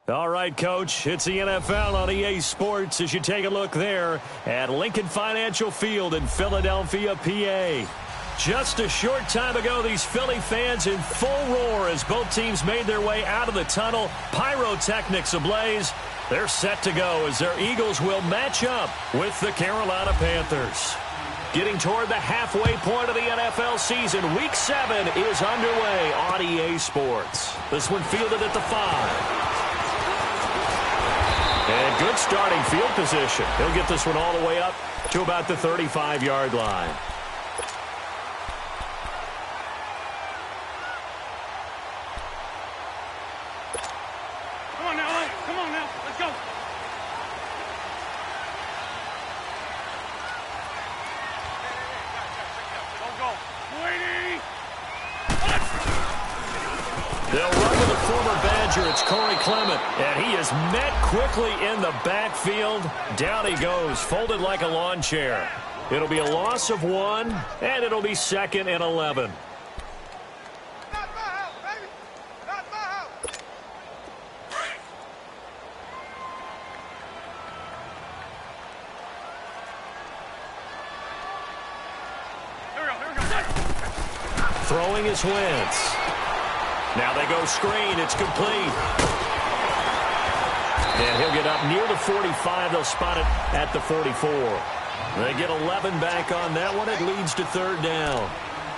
All right, Coach, it's the NFL on EA Sports as you take a look there at Lincoln Financial Field in Philadelphia, PA. Just a short time ago, these Philly fans in full roar as both teams made their way out of the tunnel. Pyrotechnics ablaze. They're set to go as their Eagles will match up with the Carolina Panthers. Getting toward the halfway point of the NFL season, Week 7 is underway on EA Sports. This one fielded at the 5. And good starting field position. He'll get this one all the way up to about the 35-yard line. Come on now, come on now, let's go. Don't go. Waiting. They'll run with the former Badger. It's Corey Clement. And he is met quickly in the backfield. Down he goes, folded like a lawn chair. It'll be a loss of 1, and it'll be 2nd and 11. Not my house, baby. Not my house. Here we go. Throwing his Wentz. Now they go screen. It's complete. And he'll get up near the 45. They'll spot it at the 44. They get 11 back on that one. It leads to 3rd down.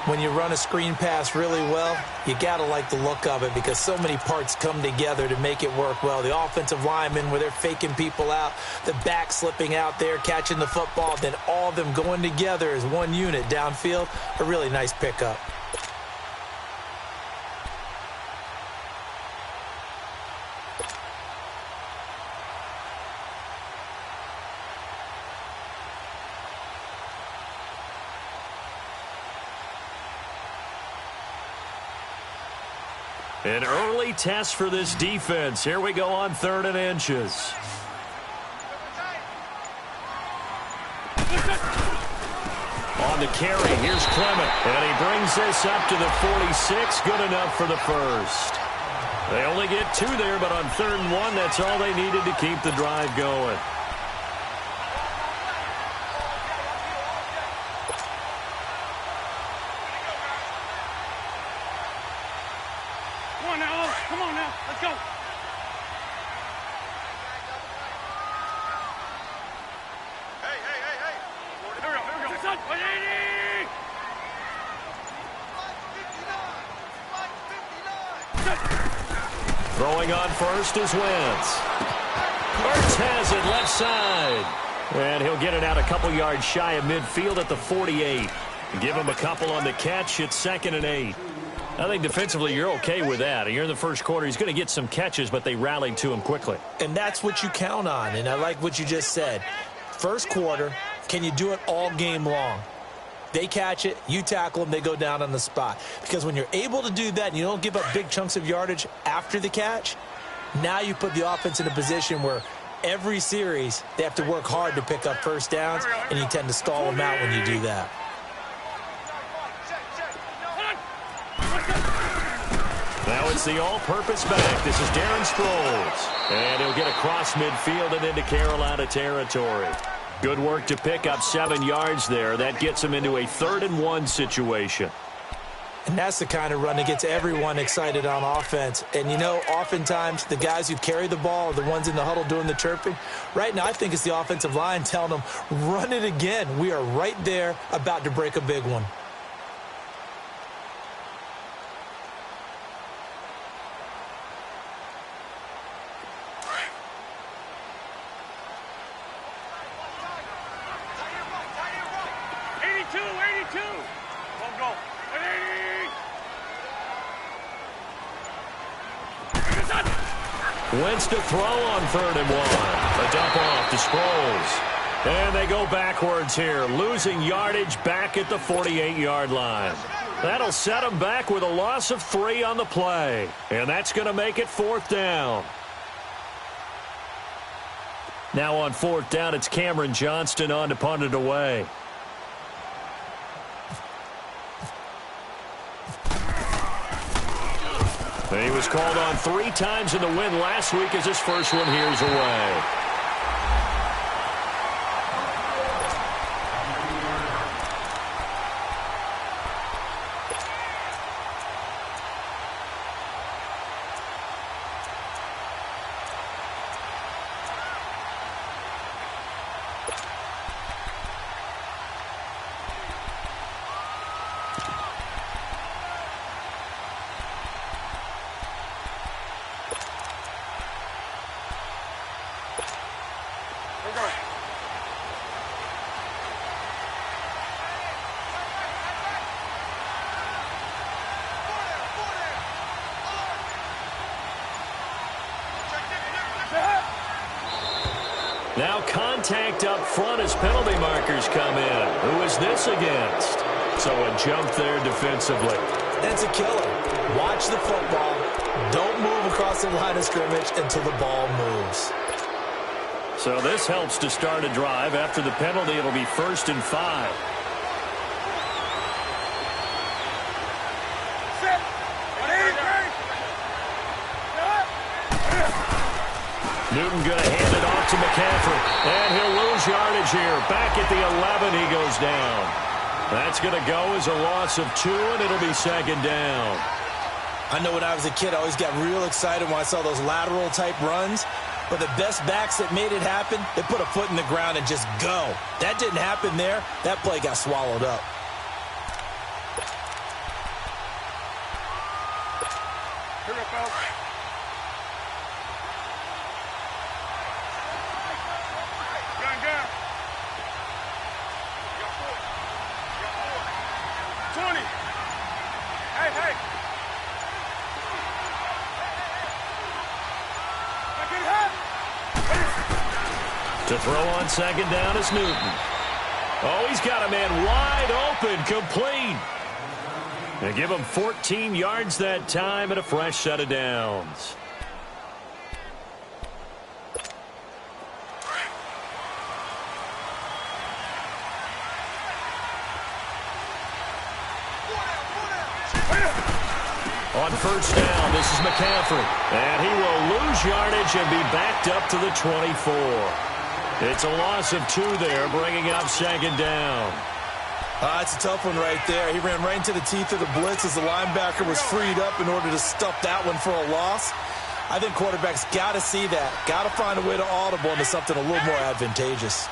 When you run a screen pass really well, you got to like the look of it because so many parts come together to make it work well. The offensive linemen, where they're faking people out, the back slipping out there, catching the football, then all of them going together as one unit downfield. A really nice pickup. An early test for this defense. Here we go on 3rd and inches. On the carry, here's Clement. And he brings this up to the 46. Good enough for the first. They only get 2 there, but on 3rd and 1, that's all they needed to keep the drive going. Come on now, let's go. Hey. Here we go. Son, 180. Throwing on first is Wentz. Ertz has it left side. And he'll get it out a couple yards shy of midfield at the 48. Give him a couple on the catch. It's 2nd and 8. I think defensively you're okay with that. You're in the first quarter. He's going to get some catches, but they rallied to him quickly. And that's what you count on, and I like what you just said. First quarter, can you do it all game long? They catch it, you tackle them, they go down on the spot. Because when you're able to do that and you don't give up big chunks of yardage after the catch, now you put the offense in a position where every series they have to work hard to pick up first downs, and you tend to stall them out when you do that. Now it's the all-purpose back. This is Darren Sproles. And he'll get across midfield and into Carolina territory. Good work to pick up 7 yards there. That gets him into a 3rd and 1 situation. And that's the kind of run that gets everyone excited on offense. And, you know, oftentimes the guys who carry the ball are the ones in the huddle doing the chirping. Right now, I think it's the offensive line telling them, run it again. We are right there about to break a big one. Wentz to throw on 3rd and 1. A dump off to Sproles. And they go backwards here, losing yardage back at the 48-yard line. That'll set them back with a loss of 3 on the play. And that's going to make it 4th down. Now on 4th down, it's Cameron Johnston on to punt it away. He was called on 3 times in the win last week as his first one here's away. Now contact up front as penalty markers come in. Who is this against? So a jump there defensively. That's a killer. Watch the football. Don't move across the line of scrimmage until the ball moves. So this helps to start a drive. After the penalty, it'll be 1st and 5. Newton going to hand it off to McCaffrey. And he'll lose yardage here. Back at the 11, he goes down. That's going to go as a loss of 2, and it'll be 2nd down. I know when I was a kid, I always got real excited when I saw those lateral-type runs. But the best backs that made it happen, they put a foot in the ground and just go. That didn't happen there. That play got swallowed up. Here we go. To throw on 2nd down is Newton. Oh, he's got a man wide open, complete. They give him 14 yards that time and a fresh set of downs. On 1st down, this is McCaffrey. And he will lose yardage and be backed up to the 24. It's a loss of 2 there, bringing up 2nd down. It's a tough one right there. He ran right into the teeth of the blitz as the linebacker was freed up in order to stuff that one for a loss. I think quarterbacks got to see that. Got to find a way to audible into something a little more advantageous.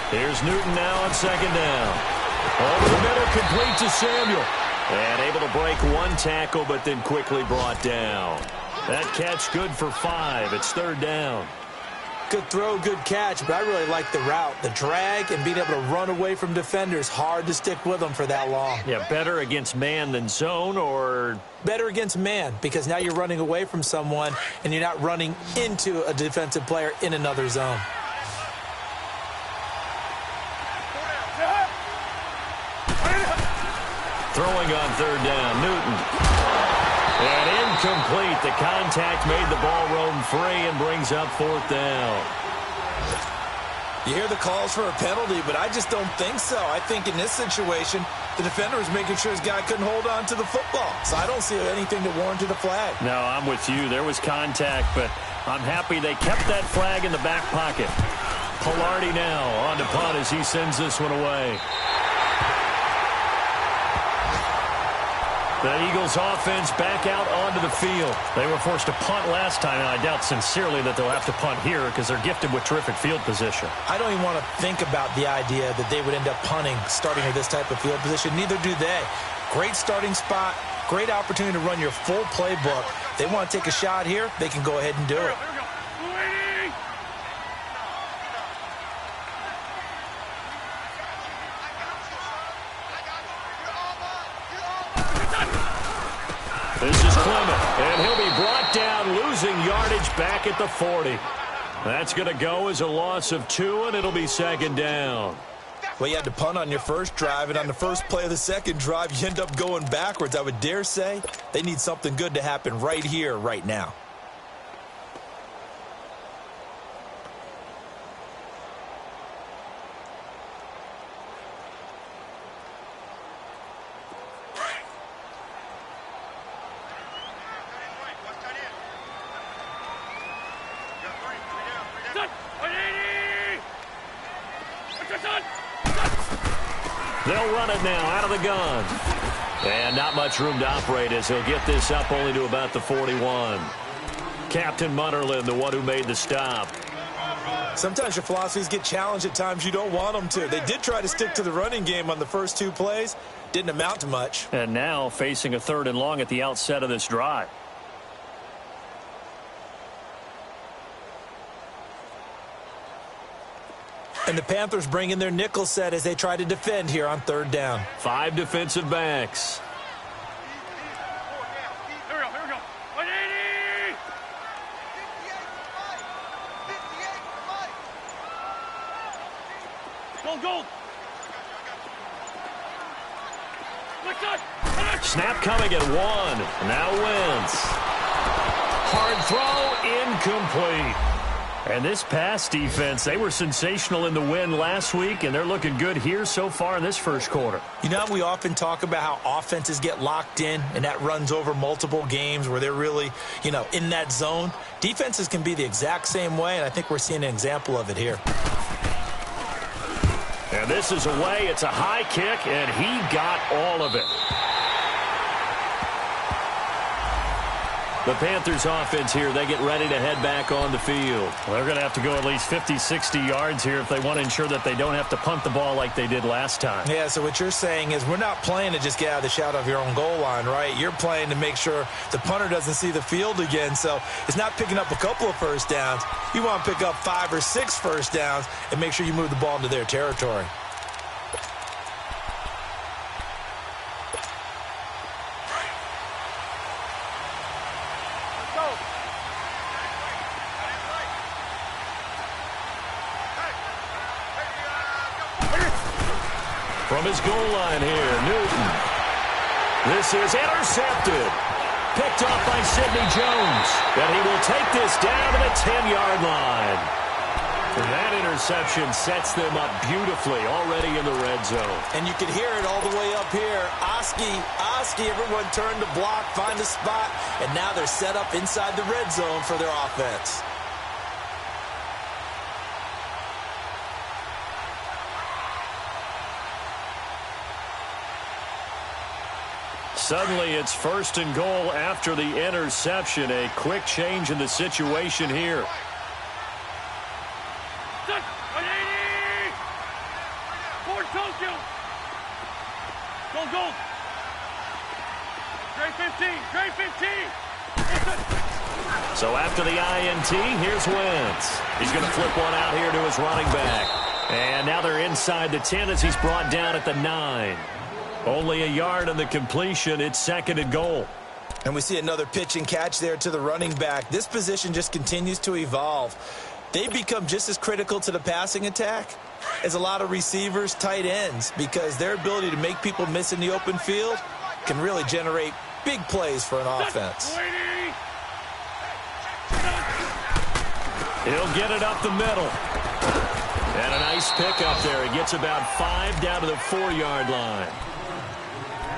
Here's Newton now on 2nd down. Over the middle, complete to Samuel. And able to break 1 tackle, but then quickly brought down. That catch good for 5. It's 3rd down. Good throw, good catch, but I really like the route. The drag and being able to run away from defenders, hard to stick with them for that long. Yeah, better against man than zone, or? Better against man, because now you're running away from someone and you're not running into a defensive player in another zone. Throwing on 3rd down, Newton. And incomplete. The contact made the ball roam free and brings up 4th down. You hear the calls for a penalty, but I just don't think so. I think in this situation, the defender was making sure his guy couldn't hold on to the football. So I don't see anything to warrant a flag. No, I'm with you. There was contact, but I'm happy they kept that flag in the back pocket. Pilardi now on to punt as he sends this one away. The Eagles offense back out onto the field. They were forced to punt last time, and I doubt sincerely that they'll have to punt here because they're gifted with terrific field position. I don't even want to think about the idea that they would end up punting starting with this type of field position. Neither do they. Great starting spot, great opportunity to run your full playbook. If they want to take a shot here, they can go ahead and do it. This is Clement, and he'll be brought down, losing yardage back at the 40. That's going to go as a loss of 2, and it'll be 2nd down. Well, you had to punt on your first drive, and on the first play of the second drive, you end up going backwards. I would dare say they need something good to happen right here, right now. They'll run it now out of the gun. And not much room to operate as he'll get this up only to about the 41. Captain Munnerlyn, the one who made the stop. Sometimes your philosophies get challenged at times you don't want them to. They did try to stick to the running game on the first 2 plays. Didn't amount to much. And now facing a 3rd and long at the outset of this drive. And the Panthers bring in their nickel set as they try to defend here on 3rd down. 5 defensive backs. Here we go. 180! 58 Gold! Snap coming at 1. Now Wentz. Hard throw, incomplete. And this pass defense, they were sensational in the win last week, and they're looking good here so far in this first quarter. You know, we often talk about how offenses get locked in, and that runs over multiple games where they're really, in that zone. Defenses can be the exact same way, and I think we're seeing an example of it here. And this is away. It's a high kick, and he got all of it. The Panthers offense here, they get ready to head back on the field. Well, they're going to have to go at least 50, 60 yards here if they want to ensure that they don't have to punt the ball like they did last time. Yeah, so what you're saying is we're not playing to just get out of the shadow of your own goal line, right? You're playing to make sure the punter doesn't see the field again. So it's not picking up a couple of first downs. You want to pick up 5 or 6 first downs and make sure you move the ball into their territory. From his goal line here, Newton. This is intercepted. Picked off by Sidney Jones. And he will take this down to the 10-yard line. And that interception sets them up beautifully already in the red zone. And you can hear it all the way up here. Oski, everyone turned to block, find a spot, and now they're set up inside the red zone for their offense. Suddenly it's 1st and goal after the interception. A quick change in the situation here. Goal. Grade 15. So after the INT, here's Wentz. He's going to flip one out here to his running back. And now they're inside the 10 as he's brought down at the 9. Only a yard on the completion. It's 2nd and goal. And we see another pitch and catch there to the running back. This position just continues to evolve. They become just as critical to the passing attack as a lot of receivers, tight ends, because their ability to make people miss in the open field can really generate big plays for an offense. He'll get it up the middle. And a nice pickup there. He gets about 5 down to the 4-yard line.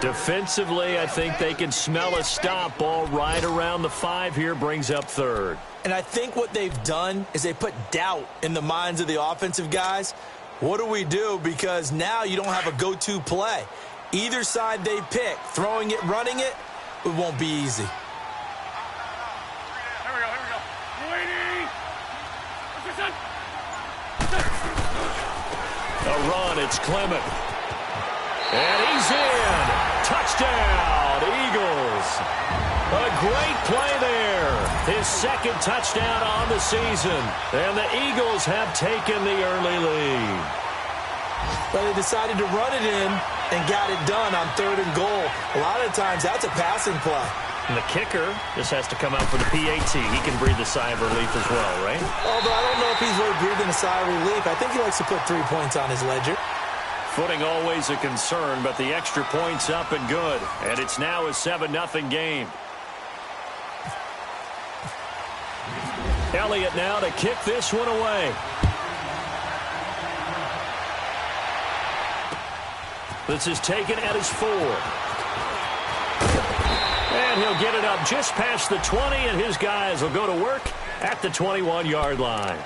Defensively, I think they can smell a stop. Ball right around the 5 here, brings up 3rd. And I think what they've done is they put doubt in the minds of the offensive guys. What do we do? Because now you don't have a go-to play. Either side they pick, throwing it, running it, it won't be easy. Here we go. A run, it's Clement. And he's in. Touchdown, Eagles. A great play there. His 2nd touchdown on the season. And the Eagles have taken the early lead. But they decided to run it in and got it done on 3rd and goal. A lot of times that's a passing play. And the kicker just has to come out for the PAT. He can breathe a sigh of relief as well, right? Although I don't know if he's really breathing a sigh of relief. I think he likes to put 3 points on his ledger. Footing always a concern, but the extra point's up and good. And it's now a 7-0 game. Elliott now to kick this one away. This is taken at his 4. And he'll get it up just past the 20, and his guys will go to work at the 21-yard line.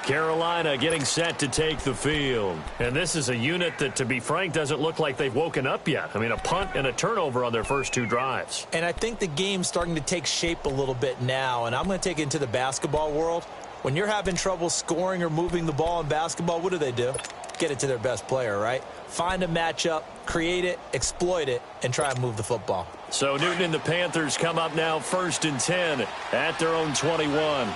Carolina getting set to take the field. And this is a unit that, to be frank, doesn't look like they've woken up yet. I mean, a punt and a turnover on their first 2 drives. And I think the game's starting to take shape a little bit now, and I'm going to take it into the basketball world. When you're having trouble scoring or moving the ball in basketball, what do? Get it to their best player, right? Find a matchup, create it, exploit it, and try and move the football. So Newton and the Panthers come up now 1st and 10 at their own 21.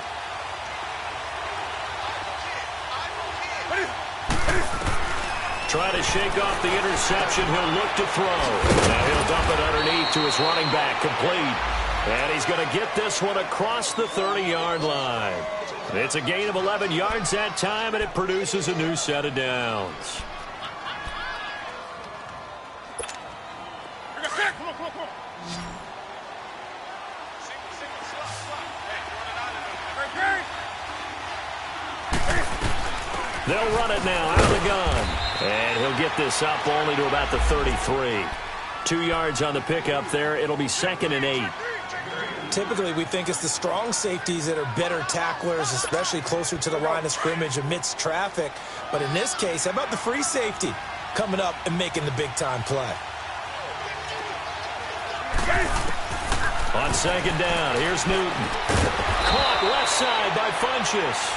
Try to shake off the interception. He'll look to throw. Now he'll dump it underneath to his running back, complete. And he's going to get this one across the 30-yard line. It's a gain of 11 yards that time, and it produces a new set of downs. They'll run it now out of the gun. And he'll get this up only to about the 33. 2 yards on the pickup there. It'll be 2nd and 8. Typically, we think it's the strong safeties that are better tacklers, especially closer to the line of scrimmage amidst traffic. But in this case, how about the free safety coming up and making the big-time play? On 2nd down, here's Newton. Caught left side by Funchess.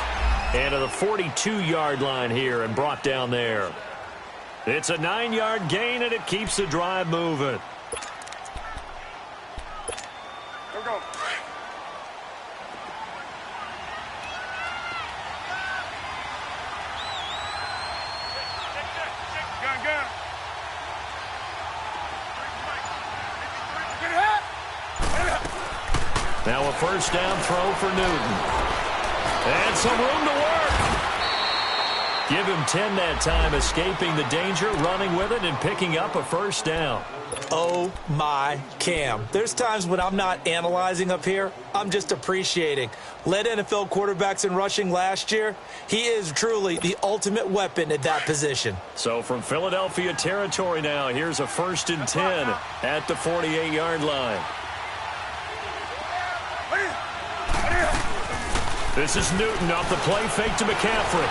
And to the 42-yard line here and brought down there. It's a 9-yard gain, and it keeps the drive moving. Here we go. Gun. Now a 1st down throw for Newton. And some room to work. Give him 10 that time, escaping the danger, running with it, and picking up a 1st down. Oh, my Cam. There's times when I'm not analyzing up here. I'm just appreciating. Led NFL quarterbacks in rushing last year. He is truly the ultimate weapon at that position. So from Philadelphia territory now, here's a 1st and 10 at the 48-yard line. This is Newton off the play fake to McCaffrey.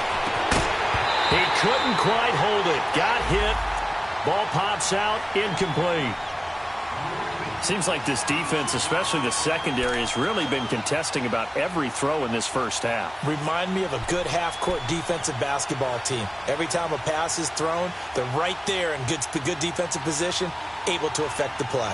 He couldn't quite hold it. Got hit. Ball pops out. Incomplete. Seems like this defense, especially the secondary, has really been contesting about every throw in this first half. Remind me of a good half-court defensive basketball team. Every time a pass is thrown, they're right there in good defensive position, able to affect the play.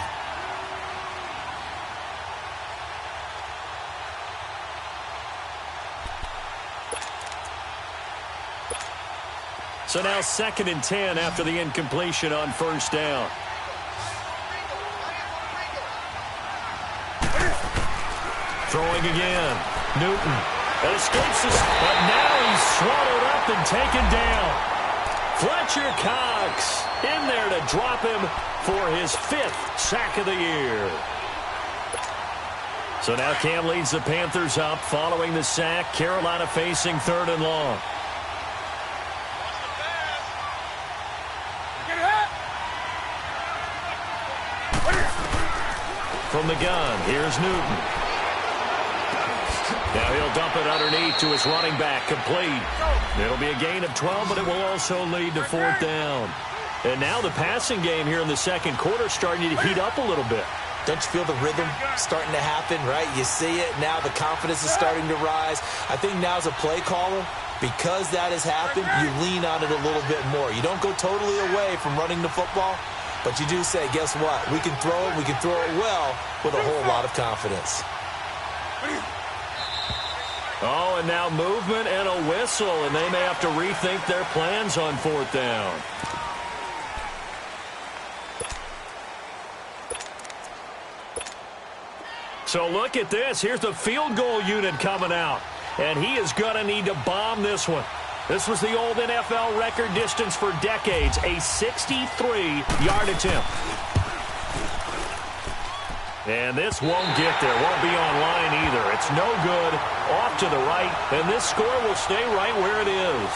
So now 2nd and 10 after the incompletion on 1st down. Throwing again. Newton escapes this, but now he's swallowed up and taken down. Fletcher Cox in there to drop him for his 5th sack of the year. So now Cam leads the Panthers up following the sack. Carolina facing 3rd and long. From the gun, here's Newton. Now he'll dump it underneath to his running back, complete. It'll be a gain of 12, but it will also lead to 4th down. And now the passing game here in the 2nd quarter starting to heat up a little bit. Don't you feel the rhythm starting to happen, right? You see it. Now the confidence is starting to rise. I think now as a play caller, because that has happened, you lean on it a little bit more. You don't go totally away from running the football, but you do say, guess what? We can throw it. We can throw it well with a whole lot of confidence. Oh, and now movement and a whistle, and they may have to rethink their plans on 4th down. So look at this. Here's the field goal unit coming out, and he is going to need to bomb this one. This was the old NFL record distance for decades, a 63-yard attempt. And this won't get there, won't be on line either. It's no good, off to the right, and this score will stay right where it is.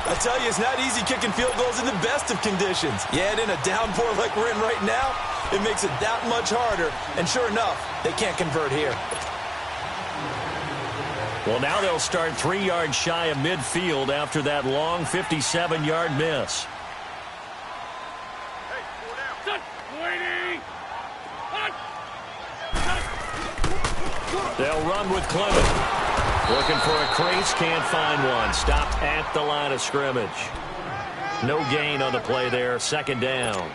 I tell you, it's not easy kicking field goals in the best of conditions. Yet in a downpour like we're in right now, it makes it that much harder. And sure enough, they can't convert here. Well, now they'll start 3 yards shy of midfield after that long 57-yard miss. They'll run with Clement. Looking for a crease, can't find one. Stopped at the line of scrimmage. No gain on the play there, second down.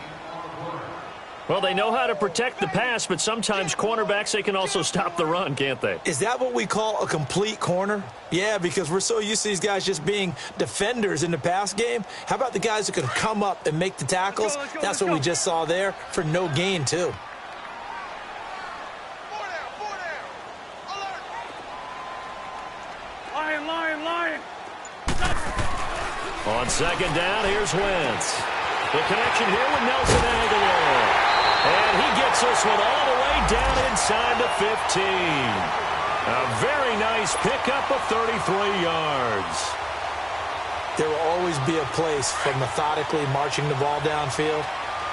Well, they know how to protect the pass, but sometimes cornerbacks, they can also stop the run, can't they? Is that what we call a complete corner? Yeah, because we're so used to these guys just being defenders in the pass game. How about the guys who can come up and make the tackles? That's what we just saw there for no gain, too. Lion. On second down, here's Wentz. The connection here with Nelson Aguilar. And he gets this one all the way down inside the 15. A very nice pickup of 33 yards. There will always be a place for methodically marching the ball downfield.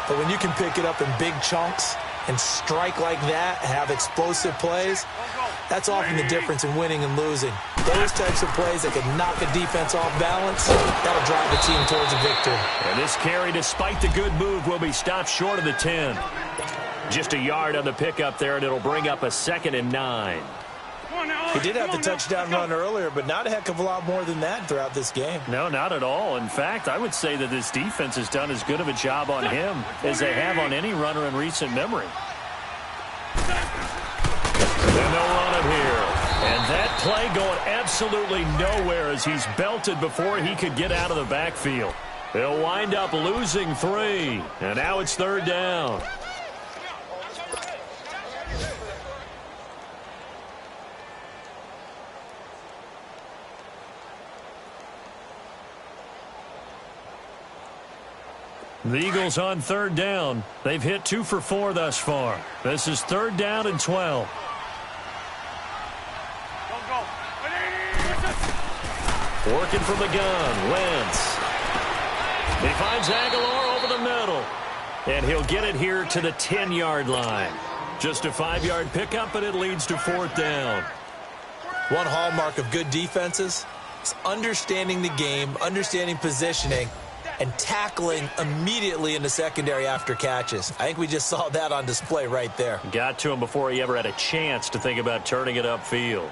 But when you can pick it up in big chunks and strike like that, have explosive plays, that's often the difference in winning and losing. Those types of plays that can knock a defense off balance, that'll drive the team towards a victory. And this carry, despite the good move, will be stopped short of the 10. Just a yard on the pickup there, and it'll bring up a 2nd and 9. He did have the touchdown run earlier, but not a heck of a lot more than that throughout this game. No, not at all. In fact, I would say that this defense has done as good of a job on him as they have on any runner in recent memory. And they'll run it here. And that play going absolutely nowhere as he's belted before he could get out of the backfield. They'll wind up losing 3. And now it's third down. The Eagles on third down. They've hit 2 for 4 thus far. This is third down and 12. Working from the gun, Wentz. He finds Aguilar over the middle. And he'll get it here to the 10-yard line. Just a 5-yard pickup, and it leads to fourth down. One hallmark of good defenses is understanding the game, understanding positioning, and tackling immediately in the secondary after catches. I think we just saw that on display right there. Got to him before he ever had a chance to think about turning it upfield.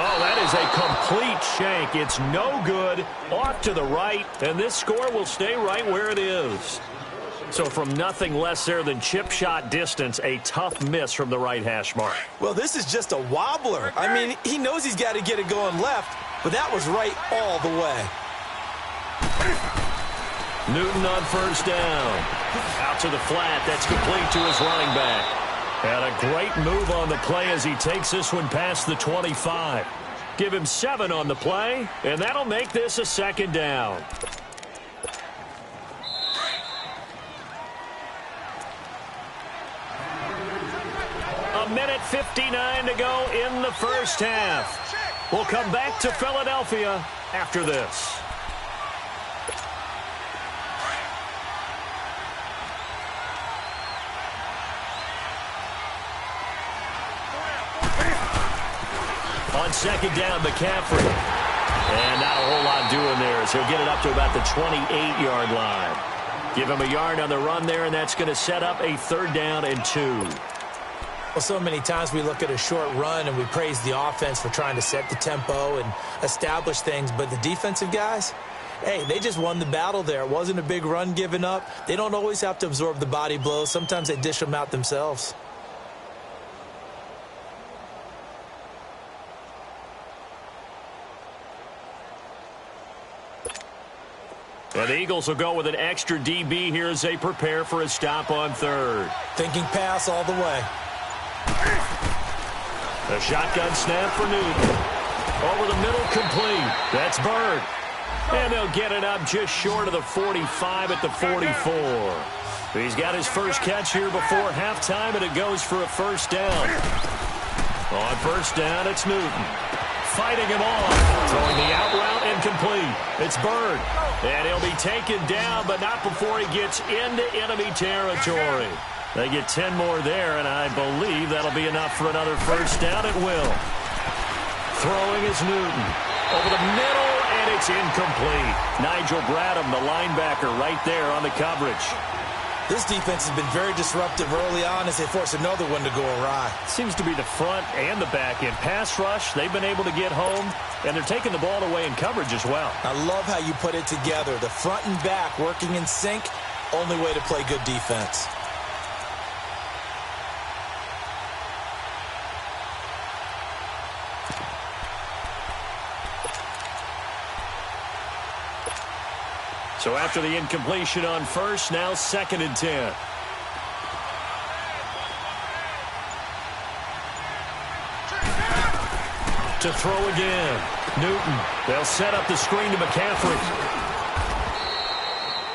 Oh, that is a complete shank. It's no good. Off to the right, and this score will stay right where it is. So from nothing less there than chip shot distance, a tough miss from the right hash mark. Well, this is just a wobbler. I mean, he knows he's got to get it going left, but that was right all the way. Newton on first down. Out to the flat. That's complete to his running back. And a great move on the play as he takes this one past the 25. Give him 7 on the play, and that'll make this a second down. A minute 59 to go in the first half. We'll come back to Philadelphia after this. On second down, McCaffrey. And not a whole lot doing there as he'll get it up to about the 28-yard line. Give him a yard on the run there, and that's going to set up a third down and 2. Well, so many times we look at a short run and we praise the offense for trying to set the tempo and establish things, but the defensive guys, hey, they just won the battle there. It wasn't a big run given up. They don't always have to absorb the body blows. Sometimes they dish them out themselves. And the Eagles will go with an extra DB here as they prepare for a stop on third. Thinking pass all the way. A shotgun snap for Newton. Over the middle, complete. That's Bird. And they'll get it up just short of the 45 at the 44. He's got his first catch here before halftime, and it goes for a first down. On first down, it's Newton. Fighting him off. Throwing the out route and complete. It's Bird. And he'll be taken down, but not before he gets into enemy territory. They get 10 more there, and I believe that'll be enough for another first down. It will. Throwing is Newton. Over the middle, and it's incomplete. Nigel Bradham, the linebacker, right there on the coverage. This defense has been very disruptive early on as they force another one to go awry. Seems to be the front and the back end. Pass rush, they've been able to get home, and they're taking the ball away in coverage as well. I love how you put it together. The front and back working in sync, only way to play good defense. So after the incompletion on first, now 2nd and 10. To throw again. Newton. They'll set up the screen to McCaffrey.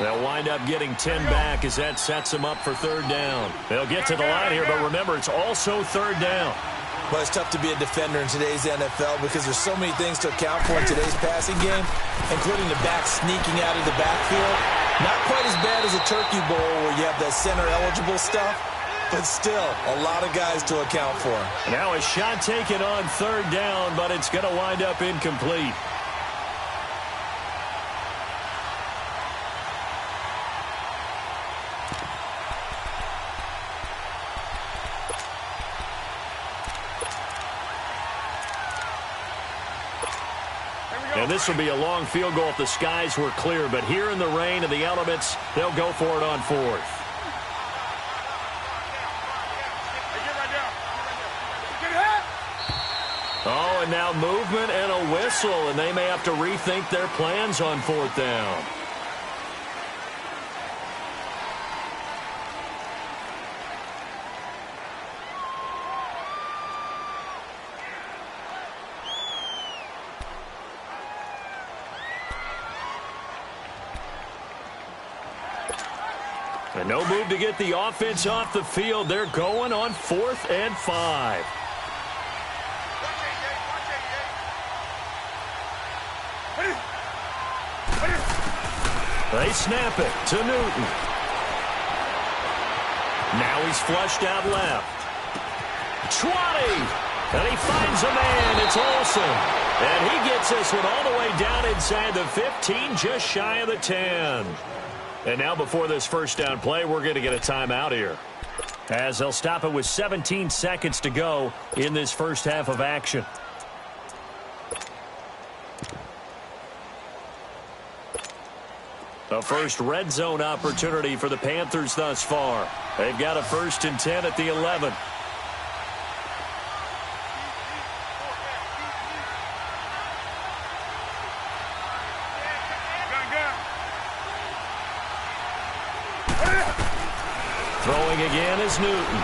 They'll wind up getting 10 back as that sets them up for 3rd down. They'll get to the line here, but remember, it's also 3rd down. Well, it's tough to be a defender in today's NFL because there's so many things to account for in today's passing game, including the back sneaking out of the backfield. Not quite as bad as a turkey bowl where you have the center-eligible stuff, but still a lot of guys to account for. Now a shot taken on 3rd down, but it's going to wind up incomplete. And this will be a long field goal if the skies were clear. But here in the rain and the elements, they'll go for it on 4th. Oh, and now movement and a whistle. And they may have to rethink their plans on 4th down. And no move to get the offense off the field. They're going on 4th and 5. They snap it to Newton. Now he's flushed out left. 20. And he finds a man. It's Olsen. And he gets this one all the way down inside the 15, just shy of the 10. And now before this first down play, we're going to get a timeout here, as they'll stop it with 17 seconds to go in this first half of action. A first red zone opportunity for the Panthers thus far. They've got a 1st and 10 at the 11. Throwing again is Newton.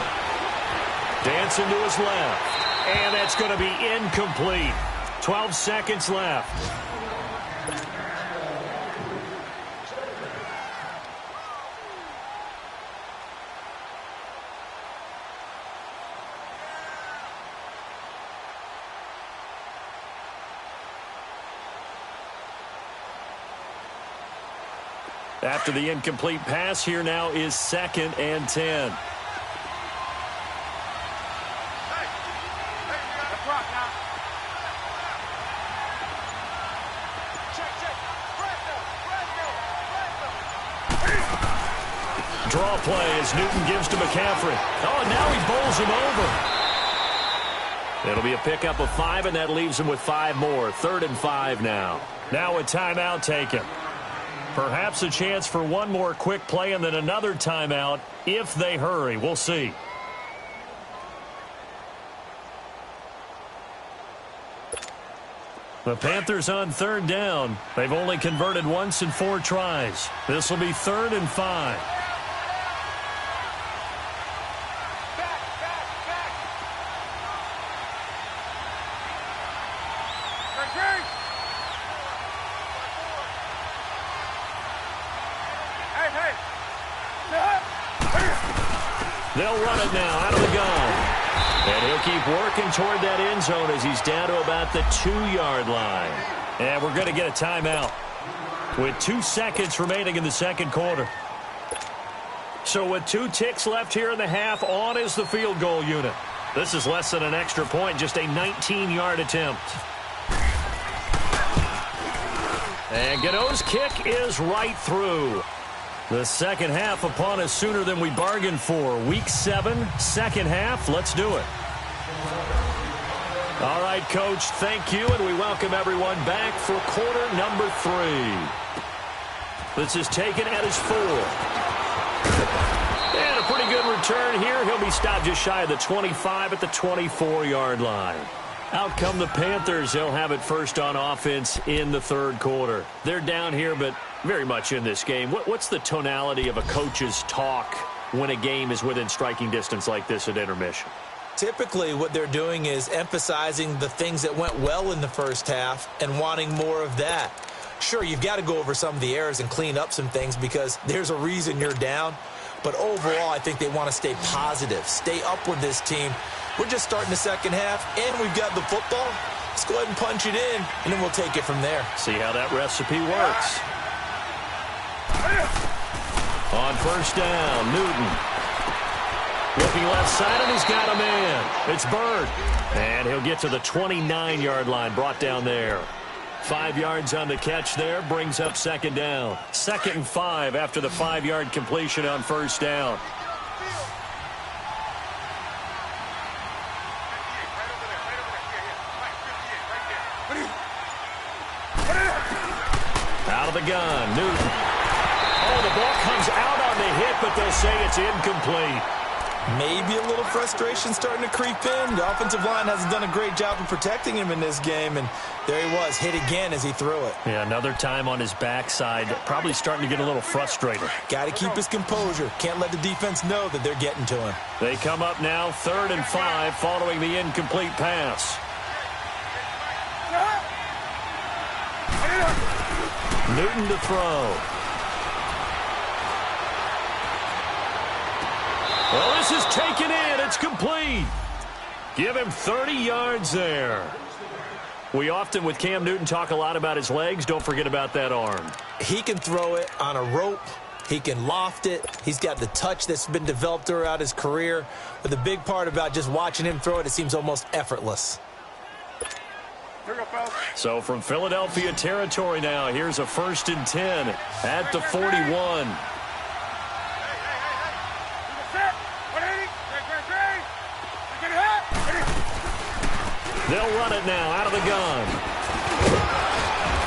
Dancing to his left. And that's going to be incomplete. 12 seconds left. After the incomplete pass, here now is 2nd and 10. Draw play as Newton gives to McCaffrey. Oh, and now he bowls him over. It'll be a pickup of 5, and that leaves him with 5 more. 3rd and 5 now. Now a timeout taken. Perhaps a chance for one more quick play and then another timeout if they hurry. We'll see. The Panthers on 3rd down. They've only converted once in 4 tries. This will be 3rd and 5. They'll run it now out of the gun. And he'll keep working toward that end zone as he's down to about the 2-yard line. And we're going to get a timeout with 2 seconds remaining in the 2nd quarter. So with 2 ticks left here in the half, on is the field goal unit. This is less than an extra point, just a 19-yard attempt. And Godot's kick is right through. The second half upon us sooner than we bargained for. Week 7, second half. Let's do it. All right, Coach, thank you, and we welcome everyone back for quarter number 3. This is taken at his 4. And a pretty good return here. He'll be stopped just shy of the 25 at the 24-yard line. Out come the Panthers. They'll have it first on offense in the third quarter. They're down here, but very much in this game. What's the tonality of a coach's talk when a game is within striking distance like this at intermission? Typically, what they're doing is emphasizing the things that went well in the first half and wanting more of that. Sure, you've got to go over some of the errors and clean up some things because there's a reason you're down. But overall, I think they want to stay positive, stay up with this team. We're just starting the second half, and we've got the football. Let's go ahead and punch it in, and then we'll take it from there. See how that recipe works. On first down, Newton. Looking left side, and he's got a man. It's Bird. And he'll get to the 29-yard line, brought down there. 5 yards on the catch there, brings up second down. 2nd and 5 after the 5-yard completion on first down. Out of the gun, Newton. Oh, the ball comes out on the hit, but they'll say it's incomplete. Maybe a little frustration starting to creep in. The offensive line hasn't done a great job of protecting him in this game, and there he was, hit again as he threw it. Yeah, another time on his backside, probably starting to get a little frustrated. Got to keep his composure. Can't let the defense know that they're getting to him. They come up now 3rd and 5 following the incomplete pass. Newton to throw. Well, this is taken in. It's complete. Give him 30 yards there. We often, with Cam Newton, talk a lot about his legs. Don't forget about that arm. He can throw it on a rope. He can loft it. He's got the touch that's been developed throughout his career. But the big part about just watching him throw it, it seems almost effortless. So from Philadelphia territory now, here's a 1st and 10 at the 41. They'll run it now out of the gun.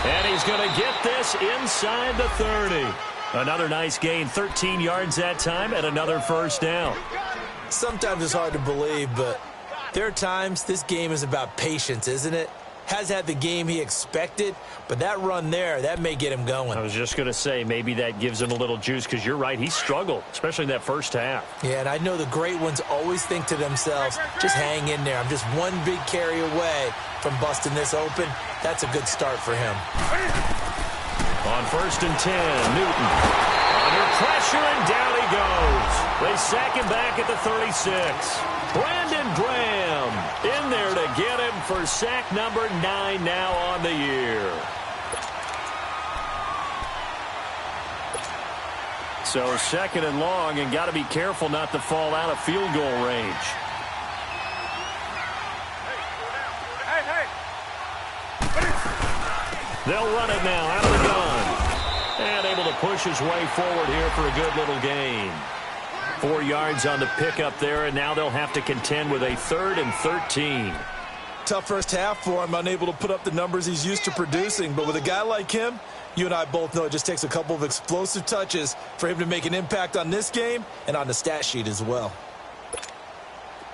And he's going to get this inside the 30. Another nice gain, 13 yards that time, and another first down. Sometimes it's hard to believe, but there are times this game is about patience, isn't it? Has had the game he expected, but that run there, that may get him going. I was just going to say, maybe that gives him a little juice, because you're right, he struggled, especially in that first half. Yeah, and I know the great ones always think to themselves, just hang in there. I'm just one big carry away from busting this open. That's a good start for him. On 1st and 10, Newton. Under pressure, and down he goes. They sack him back at the 36. Brandon Graham in there to get him for sack number 9 now on the year. So 2nd and long, and got to be careful not to fall out of field goal range. They'll run it now out of the gun. And able to push his way forward here for a good little gain. 4 yards on the pickup there, and now they'll have to contend with a 3rd and 13. Tough first half for him, unable to put up the numbers he's used to producing. But with a guy like him, you and I both know it just takes a couple of explosive touches for him to make an impact on this game and on the stat sheet as well.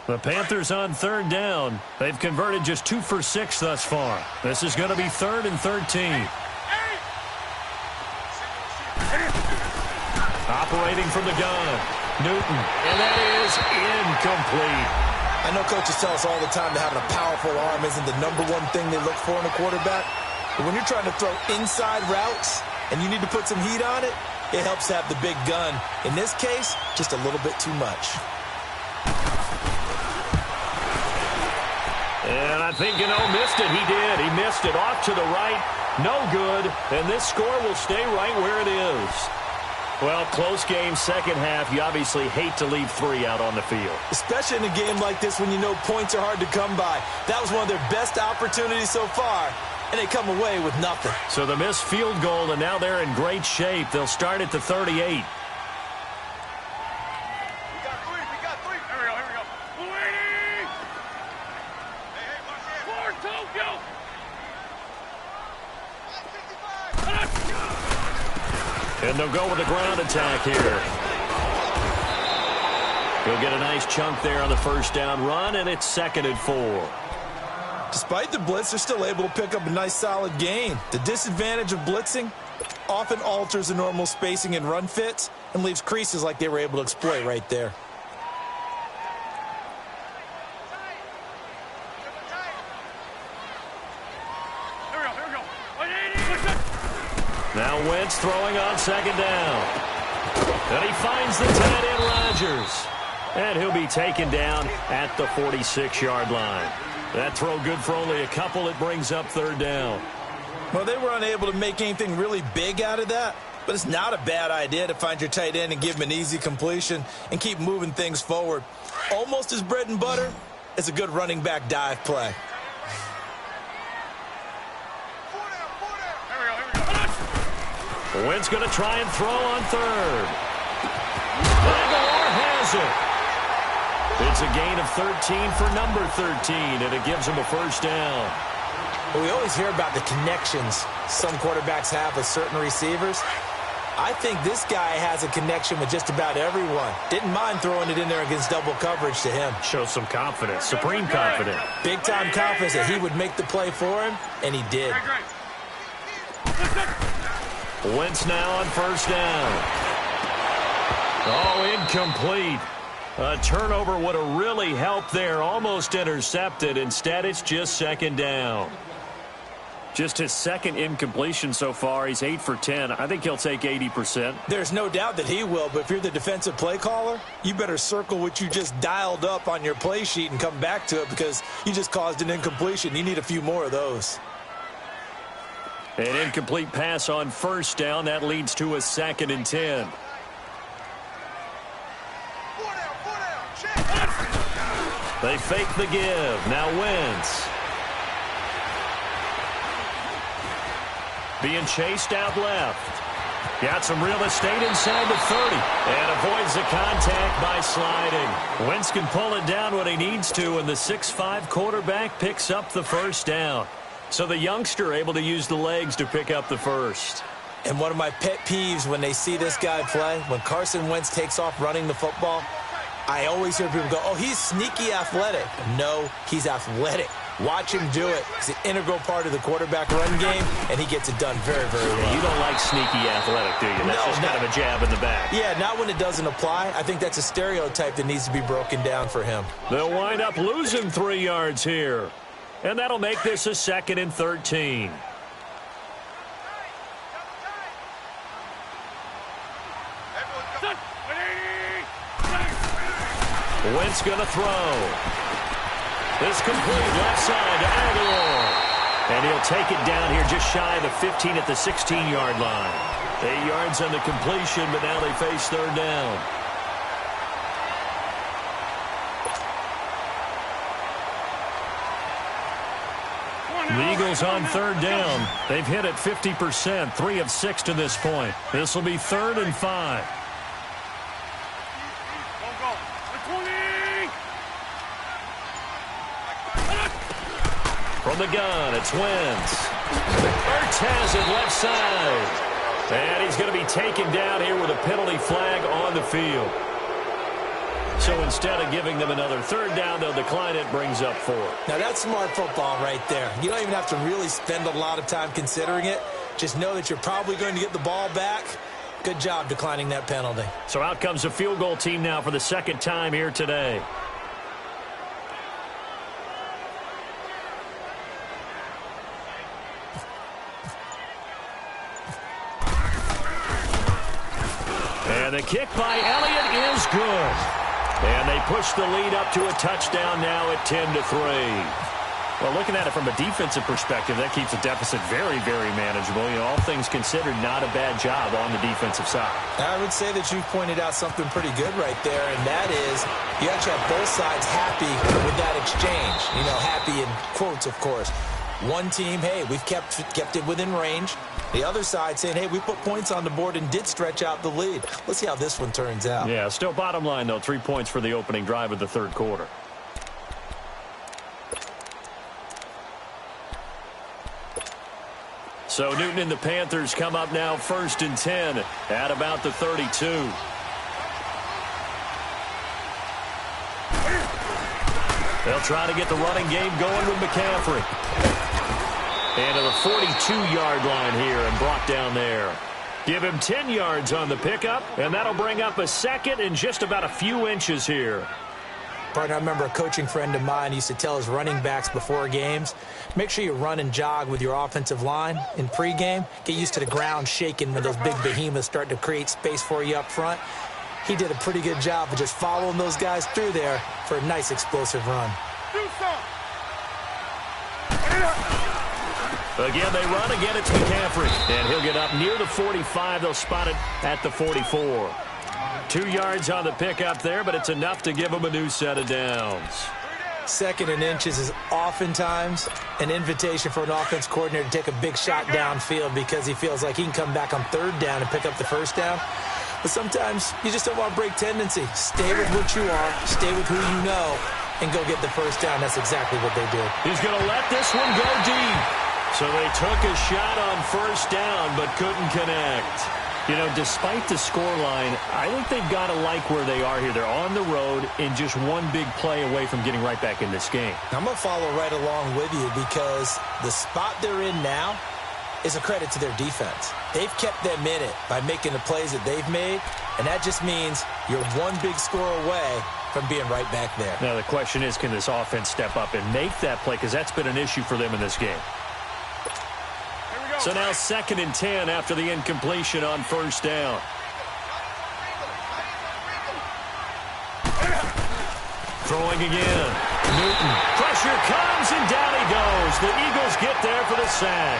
The Panthers on 3rd down. They've converted just 2 for 6 thus far. This is going to be 3rd and 13. Operating from the gun, Newton, and that is incomplete. I know coaches tell us all the time that having a powerful arm isn't the #1 thing they look for in a quarterback. But when you're trying to throw inside routes and you need to put some heat on it, it helps to have the big gun. In this case, just a little bit too much. And I think Gano missed it. He did. He missed it off to the right. No good. And this score will stay right where it is. Well, close game, second half. You obviously hate to leave 3 out on the field. Especially in a game like this when you know points are hard to come by. That was one of their best opportunities so far, and they come away with nothing. So the missed field goal, and now they're in great shape. They'll start at the 38. And they'll go with the ground attack here. He'll get a nice chunk there on the first down run, and it's 2nd and 4. Despite the blitz, they're still able to pick up a nice, solid gain. The disadvantage of blitzing often alters the normal spacing and run fits and leaves creases like they were able to exploit right there. Now Wentz throwing on 2nd down. And he finds the tight end Rodgers. And he'll be taken down at the 46-yard line. That throw good for only a couple. It brings up 3rd down. Well, they were unable to make anything really big out of that, but it's not a bad idea to find your tight end and give him an easy completion and keep moving things forward. Almost as bread and butter as a good running back dive play. Wentz going to try and throw on 3rd. Aguilar has it. It's a gain of 13 for number 13, and it gives him a 1st down. Well, we always hear about the connections some quarterbacks have with certain receivers. I think this guy has a connection with just about everyone. Didn't mind throwing it in there against double coverage to him. Shows some confidence, supreme confidence. Big-time confidence that he would make the play for him, and he did. Wentz now on 1st down. Oh, incomplete. A turnover would have really helped there. Almost intercepted. Instead, it's just 2nd down. Just his 2nd incompletion so far. He's 8 for 10. I think he'll take 80%. There's no doubt that he will, but if you're the defensive play caller, you better circle what you just dialed up on your play sheet and come back to it because you just caused an incompletion. You need a few more of those. An incomplete pass on 1st down. That leads to a 2nd and 10. They fake the give. Now Wentz. Being chased out left. Got some real estate inside the 30. And avoids the contact by sliding. Wentz can pull it down when he needs to, and the 6'5" quarterback picks up the 1st down. So the youngster able to use the legs to pick up the 1st. And one of my pet peeves when they see this guy play, when Carson Wentz takes off running the football, I always hear people go, oh, he's sneaky athletic. No, he's athletic. Watch him do it. It's an integral part of the quarterback run game, and he gets it done very, very well. You don't like sneaky athletic, do you? That's just kind of a jab in the back. Yeah, not when it doesn't apply. I think that's a stereotype that needs to be broken down for him. They'll wind up losing 3 yards here. And that'll make this a 2nd and 13. Wentz going to throw. This complete left side to Aguilar. And he'll take it down here just shy of the 15 at the 16-yard line. 8 yards on the completion, but now they face 3rd down. The Eagles on 3rd down. They've hit it 50%, 3 of 6 to this point. This will be 3rd and 5. From the gun, it's Wentz. Ertz has it left side. And he's going to be taken down here with a penalty flag on the field. So instead of giving them another 3rd down, they'll decline it, brings up 4. Now that's smart football right there. You don't even have to really spend a lot of time considering it. Just know that you're probably going to get the ball back. Good job declining that penalty. So out comes a field goal team now for the 2nd time here today. And the kick by Elliott is good. And they push the lead up to a touchdown now at 10-3. Well, looking at it from a defensive perspective, that keeps the deficit very, very manageable. You know, all things considered, not a bad job on the defensive side. I would say that you've pointed out something pretty good right there, and that is you actually have both sides happy with that exchange. You know, happy in quotes, of course. One team, hey, we've kept it within range. The other side saying, hey, we put points on the board and did stretch out the lead. Let's see how this one turns out. Yeah, still bottom line, though, 3 points for the opening drive of the third quarter. So Newton and the Panthers come up now 1st and 10 at about the 32. They'll try to get the running game going with McCaffrey. And to the 42-yard line here and brought down there. Give him 10 yards on the pickup, and that'll bring up a second and just about a few inches here. Partner, I remember a coaching friend of mine used to tell his running backs before games, make sure you run and jog with your offensive line in pregame. Get used to the ground shaking when those big behemoths start to create space for you up front. He did a pretty good job of just following those guys through there for a nice explosive run. Again, they run. Again, it's McCaffrey. And he'll get up near the 45. They'll spot it at the 44. 2 yards on the pickup there, but it's enough to give them a new set of downs. 2nd and inches is oftentimes an invitation for an offense coordinator to take a big shot downfield because he feels like he can come back on 3rd down and pick up the 1st down. But sometimes you just don't want to break tendency. Stay with what you are, stay with who you know, and go get the 1st down. That's exactly what they did. He's going to let this one go deep. So they took a shot on 1st down but couldn't connect. You know, despite the scoreline, I think they've got to like where they are here. They're on the road and just one big play away from getting right back in this game. I'm going to follow right along with you because the spot they're in now is a credit to their defense. They've kept them in it by making the plays that they've made, and that just means you're one big score away from being right back there. Now the question is, can this offense step up and make that play? Because that's been an issue for them in this game. So now 2nd and 10 after the incompletion on 1st down. Throwing again. Newton. Pressure comes and down he goes. The Eagles get there for the sack.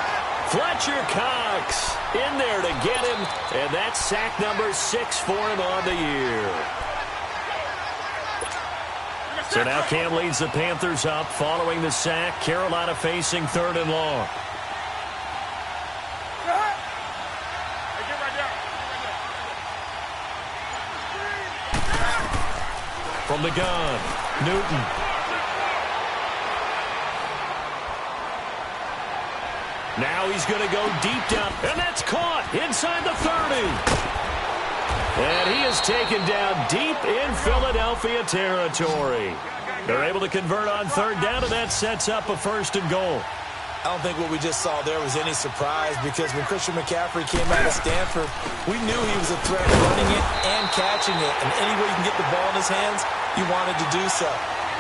Fletcher Cox in there to get him. And that's sack number 6 for him on the year. So now Cam leads the Panthers up following the sack. Carolina facing 3rd and long. From the gun, Newton. Now he's going to go deep down, and that's caught inside the 30. And he is taken down deep in Philadelphia territory. They're able to convert on 3rd down, and that sets up a 1st and goal. I don't think what we just saw there was any surprise because when Christian McCaffrey came out of Stanford, we knew he was a threat running it and catching it. And any way you can get the ball in his hands, you wanted to do so.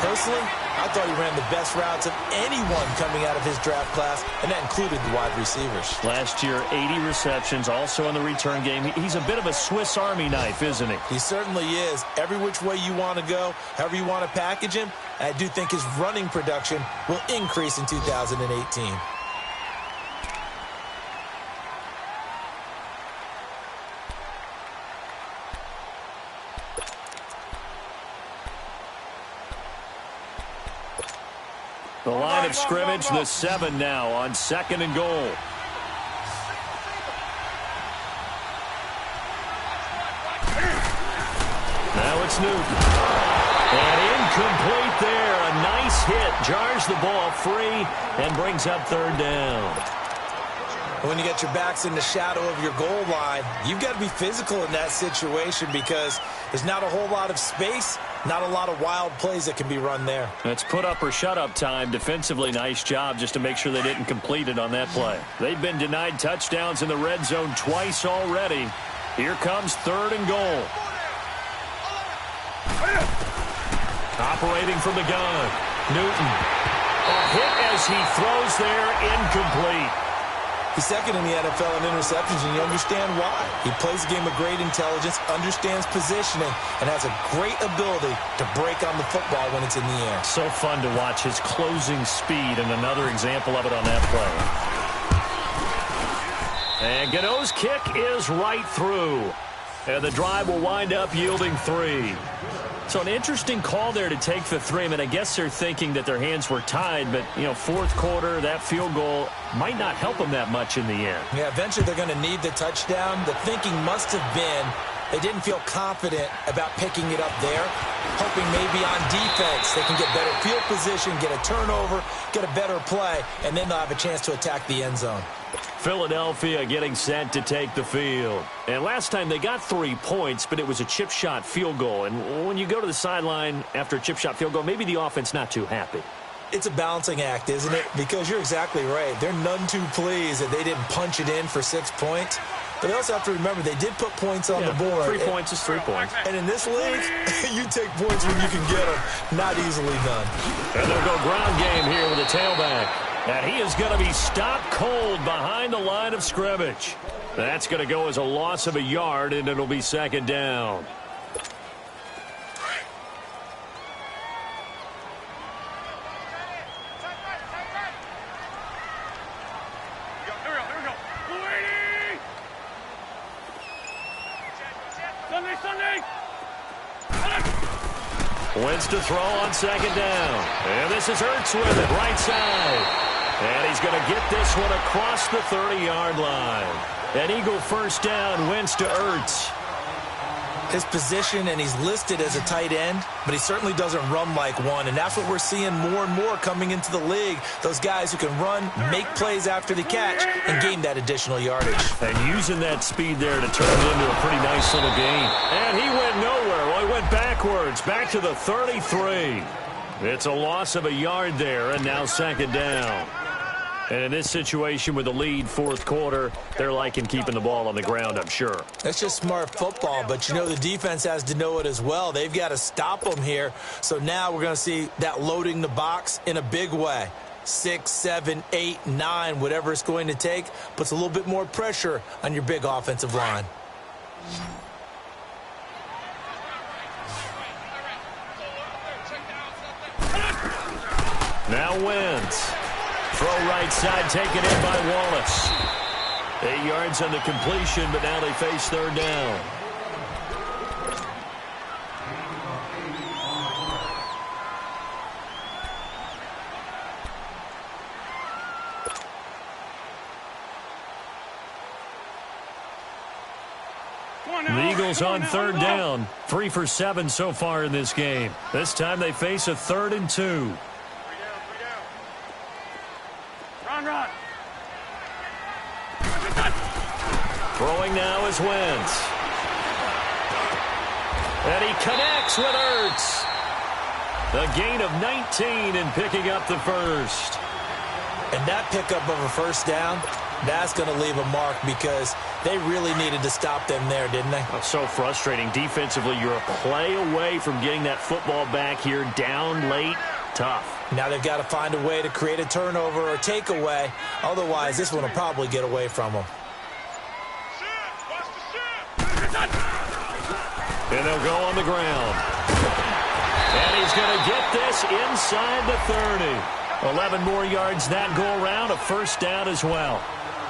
Personally, I thought he ran the best routes of anyone coming out of his draft class, and that included the wide receivers. Last year, 80 receptions, also in the return game. He's a bit of a Swiss Army knife, isn't he? He certainly is. Every which way you want to go, however you want to package him, I do think his running production will increase in 2018. The line of scrimmage, the 7 now on 2nd and goal. Now it's Newton. And incomplete there. A nice hit. Jars the ball free and brings up 3rd down. When you get your backs in the shadow of your goal line, you've got to be physical in that situation because there's not a whole lot of space, not a lot of wild plays that can be run there. That's put up or shut up time. Defensively, nice job just to make sure they didn't complete it on that play. They've been denied touchdowns in the red zone twice already. Here comes 3rd and goal. Operating from the gun, Newton. A hit as he throws there, incomplete. He's second in the NFL in interceptions, and you understand why. He plays a game of great intelligence, understands positioning, and has a great ability to break on the football when it's in the air. So fun to watch his closing speed, and another example of it on that play. And Gano's kick is right through. And the drive will wind up yielding 3. So an interesting call there to take the 3. I mean, I guess they're thinking that their hands were tied, but, you know, fourth quarter, that field goal might not help them that much in the end. Yeah, eventually they're going to need the touchdown. The thinking must have been they didn't feel confident about picking it up there, hoping maybe on defense they can get better field position, get a turnover, get a better play, and then they'll have a chance to attack the end zone. Philadelphia getting set to take the field. And last time they got 3 points, but it was a chip shot field goal. And when you go to the sideline after a chip shot field goal, maybe the offense not too happy. It's a balancing act, isn't it? Because you're exactly right. They're none too pleased that they didn't punch it in for 6 points. But they also have to remember they did put points on the board. 3 points is 3 points. And in this league, you take points when you can get them. Not easily done. And they'll go ground game here with a tailback. And he is going to be stopped cold behind the line of scrimmage. That's going to go as a loss of a yard, and it'll be second down. Wentz to throw on second down. And this is Ertz with it, right side. And he's going to get this one across the 30-yard line. An Eagle first down, Wentz to Ertz. His position, and he's listed as a tight end, but he certainly doesn't run like one. And that's what we're seeing more and more coming into the league. Those guys who can run, make plays after the catch, and gain that additional yardage. And using that speed there to turn it into a pretty nice little gain. And he went nowhere. Well, he went backwards, back to the 33. It's a loss of a yard there, and now second down. And in this situation with the lead, fourth quarter, they're liking keeping the ball on the ground, I'm sure. That's just smart football, but you know the defense has to know it as well. They've got to stop them here. So now we're going to see that loading the box in a big way. 6, 7, 8, 9, whatever it's going to take, puts a little bit more pressure on your big offensive line. Now Wentz. Throw right side, taken in by Wallace. 8 yards on the completion, but now they face third down. The Eagles on third down. 3 for 7 so far in this game. This time they face a 3rd and 2. Throwing now is Wentz. And he connects with Ertz. The gain of 19 and picking up the first. And that pickup of a first down, that's going to leave a mark because they really needed to stop them there, didn't they? Oh, so frustrating. Defensively, you're a play away from getting that football back here down late. Tough. Now they've got to find a way to create a turnover or takeaway. Otherwise, this one will probably get away from them. And they'll go on the ground. And he's going to get this inside the 30. 11 more yards that go around, a first down as well.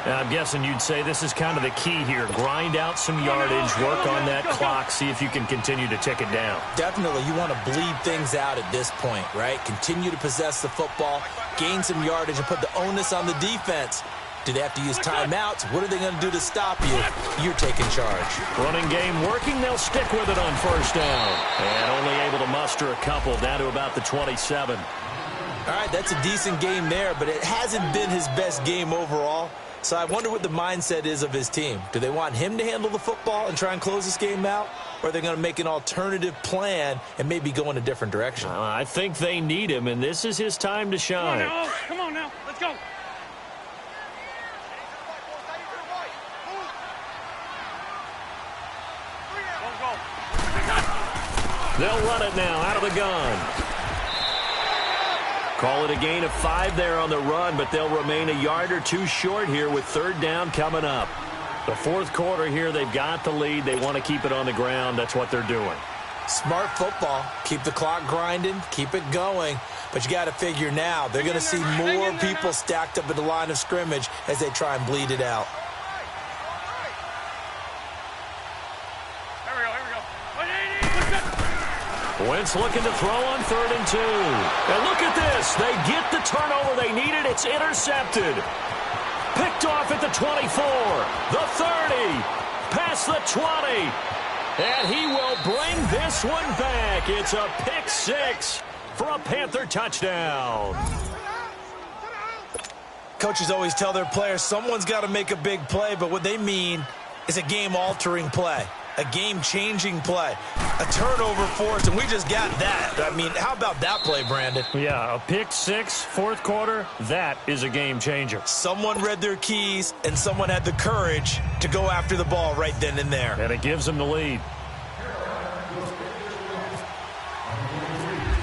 And I'm guessing you'd say this is kind of the key here. Grind out some yardage, work on that clock, see if you can continue to tick it down. Definitely. You want to bleed things out at this point, right? Continue to possess the football, gain some yardage, and put the onus on the defense. Do they have to use timeouts? What are they going to do to stop you? You're taking charge. Running game working. They'll stick with it on first down. And only able to muster a couple down to about the 27. All right, that's a decent game there, but it hasn't been his best game overall. So I wonder what the mindset is of his team. Do they want him to handle the football and try and close this game out? Or are they going to make an alternative plan and maybe go in a different direction? I think they need him, and this is his time to shine. Come on now. Let's go. Go. They'll run it now out of the gun. Call it a gain of 5 there on the run, but they'll remain a yard or 2 short here with third down coming up. The fourth quarter here, they've got the lead. They want to keep it on the ground. That's what they're doing. Smart football. Keep the clock grinding. Keep it going. But you got to figure now, they're going to see more people stacked up at the line of scrimmage as they try and bleed it out. Wentz looking to throw on 3rd and 2. And look at this. They get the turnover they needed. It's intercepted. Picked off at the 24, the 30, past the 20. And he will bring this one back. It's a pick 6 for a Panther touchdown. Coaches always tell their players someone's got to make a big play, but what they mean is a game-altering play. A game-changing play. A turnover for us, and we just got that. I mean, how about that play, Brandon? Yeah, a pick 6, fourth quarter, that is a game-changer. Someone read their keys, and someone had the courage to go after the ball right then and there. And it gives them the lead.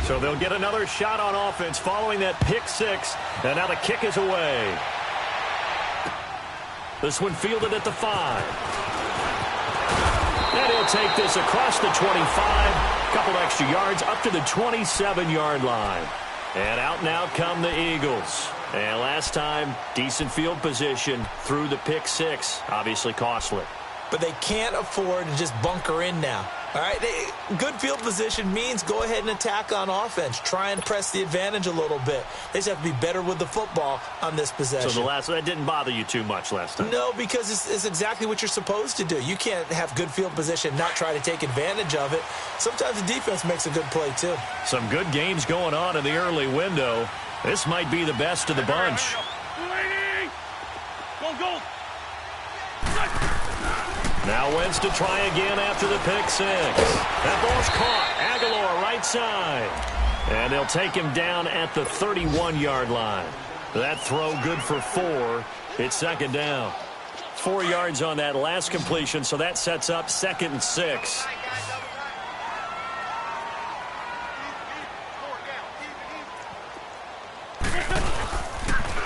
So they'll get another shot on offense following that pick 6, and now the kick is away. This one fielded at the 5. And he'll take this across the 25, a couple extra yards up to the 27-yard line. And out now come the Eagles. And last time, decent field position through the pick 6, obviously costly. But they can't afford to just bunker in now. All right, good field position means go ahead and attack on offense. Try and press the advantage a little bit. They just have to be better with the football on this possession. So that didn't bother you too much last time? No, because it's exactly what you're supposed to do. You can't have good field position, not try to take advantage of it. Sometimes the defense makes a good play, too. Some good games going on in the early window. This might be the best of the bunch. Go. Now Wentz to try again after the pick 6. That ball's caught. Aguilar right side. And they'll take him down at the 31-yard line. That throw good for 4. It's second down. 4 yards on that last completion, so that sets up 2nd and 6.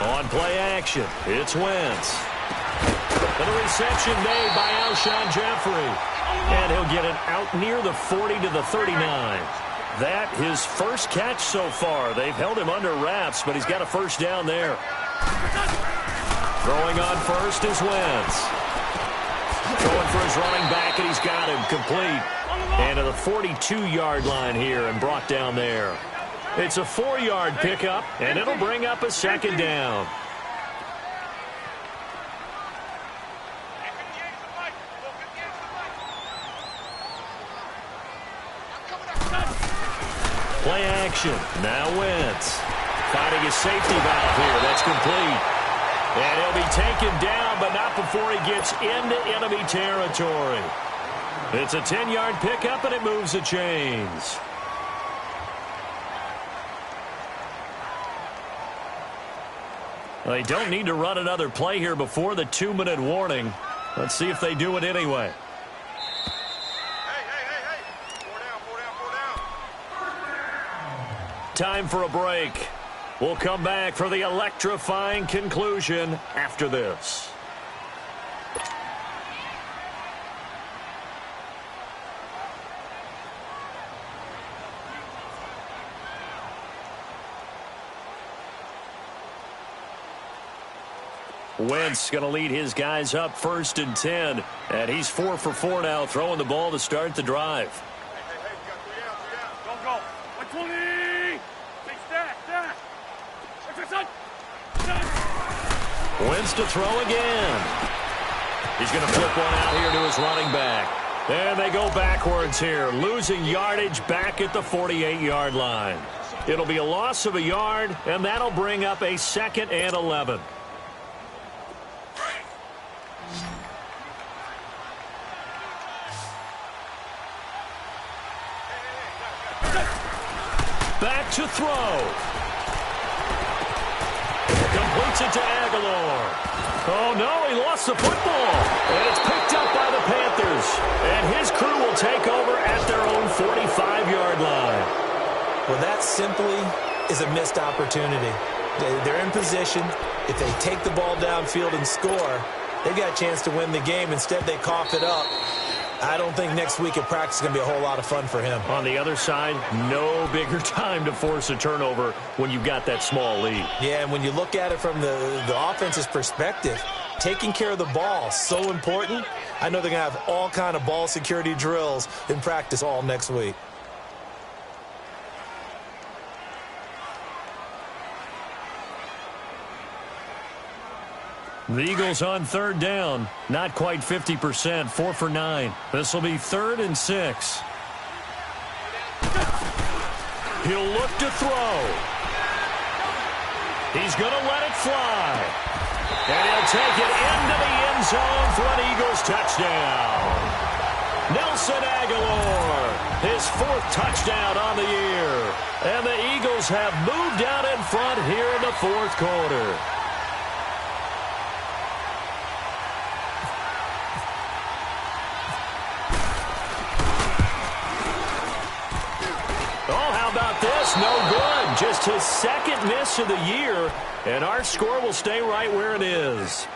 On play action, it's Wentz. And a reception made by Alshon Jeffrey. And he'll get it out near the 40 to the 39. That his first catch so far. They've held him under wraps, but he's got a first down there. Throwing on first is Wentz. Going for his running back, and he's got him complete. And to the 42-yard line here and brought down there. It's a 4-yard pickup, and it'll bring up a second down. Play action. Now Wentz. Finding his safety valve here. That's complete. And he'll be taken down, but not before he gets into enemy territory. It's a 10-yard pickup, and it moves the chains. They don't need to run another play here before the 2-minute warning. Let's see if they do it anyway. Time for a break. We'll come back for the electrifying conclusion after this. Wentz going to lead his guys up 1st and 10. And he's 4 for 4 now, throwing the ball to start the drive. Go. 120. Stack. Wentz to throw again. He's going to flip one out here to his running back. And they go backwards here, losing yardage back at the 48-yard line. It'll be a loss of a yard, and that'll bring up a 2nd and 11. Back to throw. Completes it to Aguilar. Oh, no, he lost the football. And it's picked up by the Panthers. And his crew will take over at their own 45-yard line. Well, that simply is a missed opportunity. They're in position. If they take the ball downfield and score, they've got a chance to win the game. Instead, they cough it up. I don't think next week at practice is going to be a whole lot of fun for him. On the other side, no bigger time to force a turnover when you've got that small lead. Yeah, and when you look at it from the offense's perspective, taking care of the ball, so important. I know they're going to have all kind of ball security drills in practice all next week. The Eagles on third down. Not quite 50%, 4 for 9. This will be 3rd and 6. He'll look to throw. He's going to let it fly. And he'll take it into the end zone for an Eagles touchdown. Nelson Aguilar, his 4th touchdown on the year. And the Eagles have moved out in front here in the 4th quarter. No good. Just his 2nd miss of the year, and our score will stay right where it is.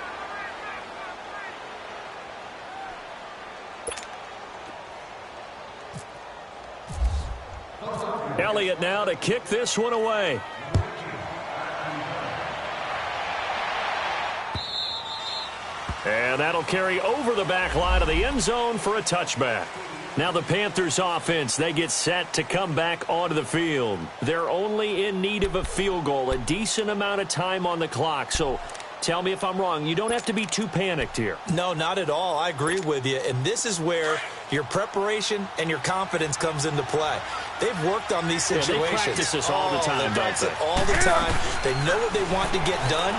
Elliott now to kick this one away. And that'll carry over the back line of the end zone for a touchback. Now the Panthers offense, they get set to come back onto the field. They're only in need of a field goal, a decent amount of time on the clock. So tell me if I'm wrong. You don't have to be too panicked here. No, not at all. I agree with you. And this is where your preparation and your confidence comes into play. They've worked on these situations. Yeah, they practice this all the time, they practice it all the time. They know what they want to get done.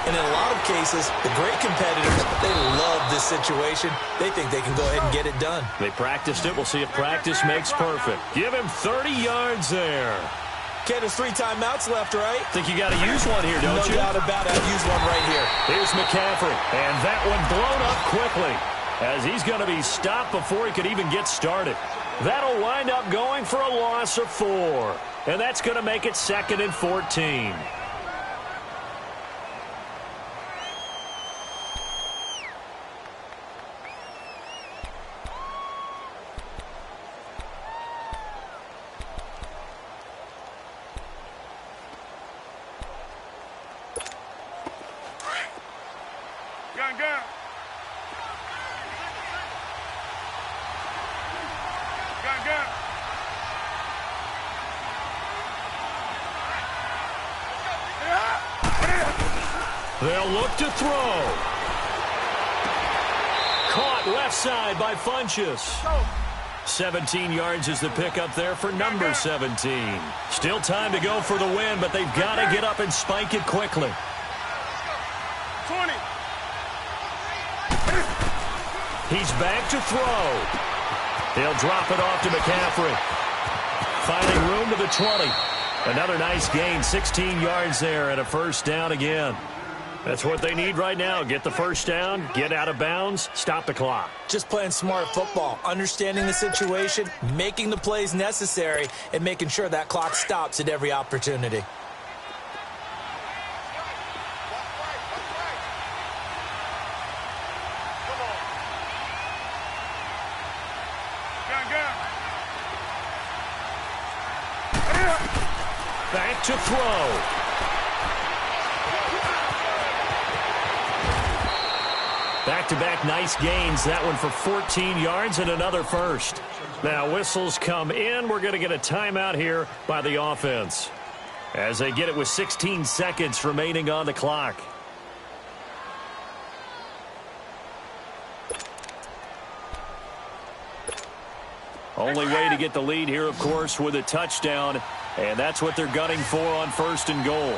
And in a lot of cases, the great competitors, they love this situation. They think they can go ahead and get it done. They practiced it. We'll see if practice makes perfect. Give him 30 yards there. Ken, there's 3 timeouts left, right? Think you got to use one here, don't you? No doubt about it. I'd use one right here. Here's McCaffrey. And that one blown up quickly as he's going to be stopped before he could even get started. That'll wind up going for a loss of 4. And that's going to make it 2nd and 14. They'll look to throw. Caught left side by Funchess. 17 yards is the pickup there for number 17. Still time to go for the win, but they've got to get up and spike it quickly. 20. He's back to throw. He'll drop it off to McCaffrey. Finding room to the 20. Another nice gain, 16 yards there, and a first down again. That's what they need right now. Get the first down, get out of bounds, stop the clock. Just playing smart football, understanding the situation, making the plays necessary, and making sure that clock stops at every opportunity. Back to throw. Back-to-back nice gains. That one for 14 yards and another first. Now whistles come in. We're going to get a timeout here by the offense as they get it with 16 seconds remaining on the clock. Only way to get the lead here, of course, with a touchdown, and that's what they're gunning for on 1st and goal.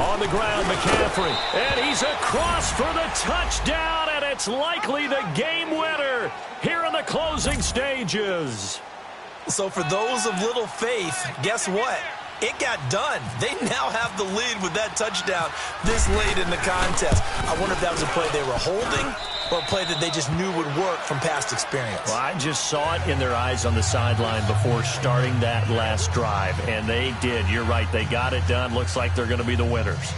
On the ground, McCaffrey, and he's across for the touchdown, and it's likely the game winner here in the closing stages. So for those of little faith, guess what? It got done. They now have the lead with that touchdown this late in the contest. I wonder if that was a play they were holding or a play that they just knew would work from past experience. Well, I just saw it in their eyes on the sideline before starting that last drive, and they did. You're right. They got it done. Looks like they're going to be the winners.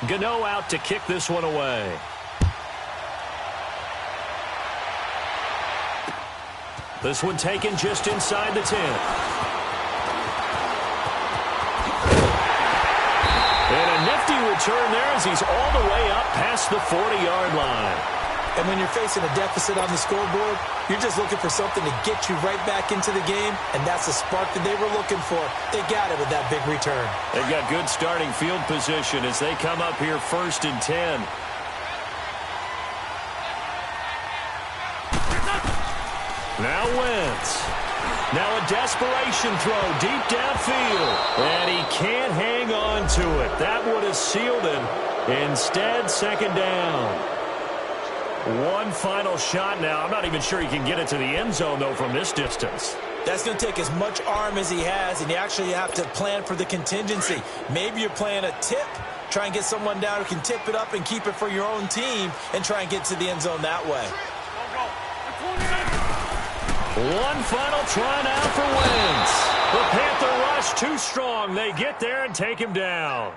Gano out to kick this one away. This one taken just inside the 10. And a nifty return there as he's all the way up past the 40-yard line. And when you're facing a deficit on the scoreboard, you're just looking for something to get you right back into the game, and that's the spark that they were looking for. They got it with that big return. They've got good starting field position as they come up here 1st and 10. Now Wentz. Now a desperation throw deep downfield. And he can't hang on to it. That would have sealed it. Instead, 2nd down. One final shot now. I'm not even sure he can get it to the end zone, though, from this distance. That's going to take as much arm as he has, and you actually have to plan for the contingency. Maybe you're playing a tip. Try and get someone down who can tip it up and keep it for your own team and try and get to the end zone that way. One final try now for Wentz. The Panther rush too strong. They get there and take him down.